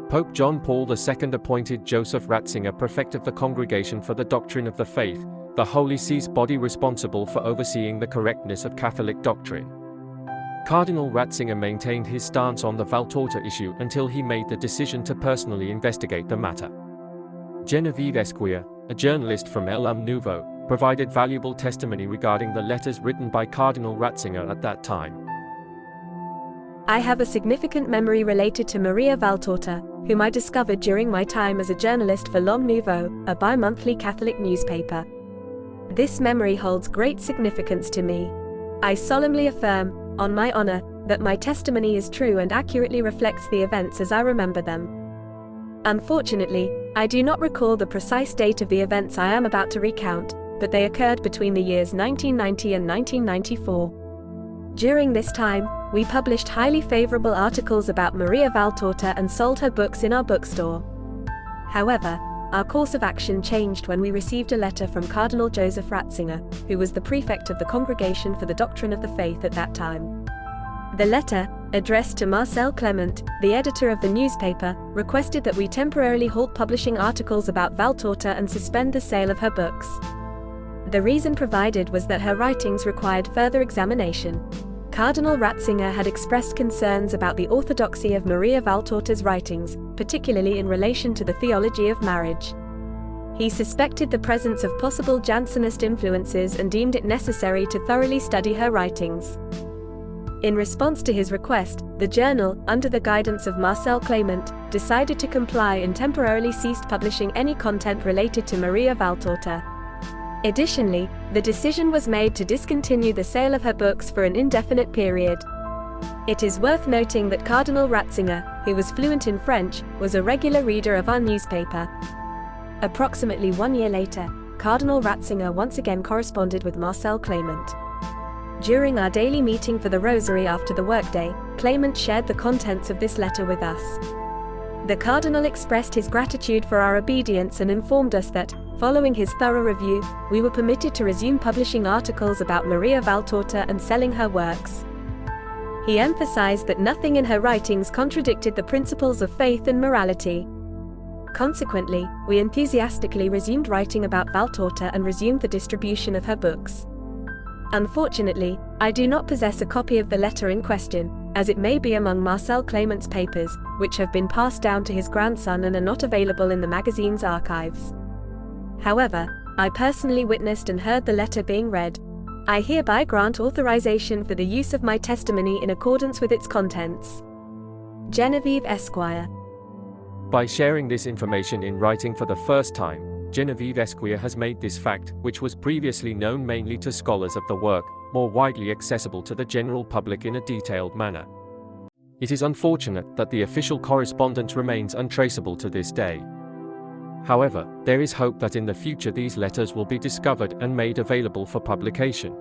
Pope John Paul II appointed Joseph Ratzinger prefect of the Congregation for the Doctrine of the Faith, the Holy See's body responsible for overseeing the correctness of Catholic doctrine. Cardinal Ratzinger maintained his stance on the Valtorta issue until he made the decision to personally investigate the matter. Geneviève Esquier, a journalist from L'Home Nouveau, provided valuable testimony regarding the letters written by Cardinal Ratzinger at that time. I have a significant memory related to Maria Valtorta, whom I discovered during my time as a journalist for L'Home Nouveau, a bi-monthly Catholic newspaper. This memory holds great significance to me. I solemnly affirm, on my honor, that my testimony is true and accurately reflects the events as I remember them. Unfortunately, I do not recall the precise date of the events I am about to recount, but they occurred between the years 1990 and 1994. During this time, we published highly favorable articles about Maria Valtorta and sold her books in our bookstore. However, our course of action changed when we received a letter from Cardinal Joseph Ratzinger, who was the prefect of the Congregation for the Doctrine of the Faith at that time. The letter, addressed to Marcel Clement, the editor of the newspaper, requested that we temporarily halt publishing articles about Valtorta and suspend the sale of her books. The reason provided was that her writings required further examination. Cardinal Ratzinger had expressed concerns about the orthodoxy of Maria Valtorta's writings, particularly in relation to the theology of marriage. He suspected the presence of possible Jansenist influences and deemed it necessary to thoroughly study her writings. In response to his request, the journal, under the guidance of Marcel Clement, decided to comply and temporarily ceased publishing any content related to Maria Valtorta. Additionally, the decision was made to discontinue the sale of her books for an indefinite period. It is worth noting that Cardinal Ratzinger, who was fluent in French, was a regular reader of our newspaper. Approximately 1 year later, Cardinal Ratzinger once again corresponded with Marcel Clement. During our daily meeting for the Rosary after the workday, Clement shared the contents of this letter with us. The Cardinal expressed his gratitude for our obedience and informed us that, following his thorough review, we were permitted to resume publishing articles about Maria Valtorta and selling her works. He emphasized that nothing in her writings contradicted the principles of faith and morality. Consequently, we enthusiastically resumed writing about Valtorta and resumed the distribution of her books. Unfortunately, I do not possess a copy of the letter in question, as it may be among Marcel Clement's papers, which have been passed down to his grandson and are not available in the magazine's archives. However, I personally witnessed and heard the letter being read. I hereby grant authorization for the use of my testimony in accordance with its contents. Geneviève Esquier. By sharing this information in writing for the first time, Geneviève Esquier has made this fact, which was previously known mainly to scholars of the work, more widely accessible to the general public in a detailed manner. It is unfortunate that the official correspondence remains untraceable to this day. However, there is hope that in the future these letters will be discovered and made available for publication.